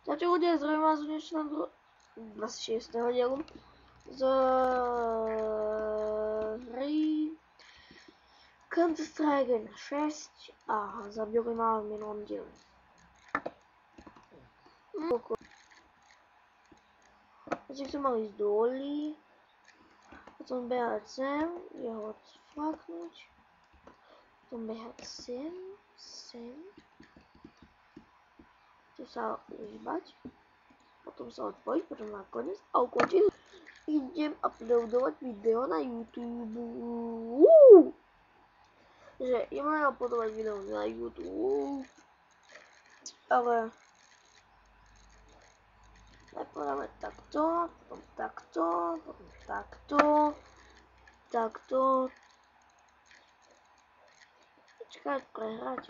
Takže ľudia, zdravím vás v dnešnom 26. dielu z hry Counter-Strike 6 a zabili ma v minulom dielu. Takže chcem mal ísť do Oli, potom behať sem, jeho odflaknúť, potom behať sem, tu sa užívať, potom sa odpojiť, potom nakoniec a ukončiť. Idem uploadovať video na YouTube. Že ideme uploadovať video na YouTube. Ale najprv dáme takto, potom takto, potom takto, takto. Počkať, prehrať.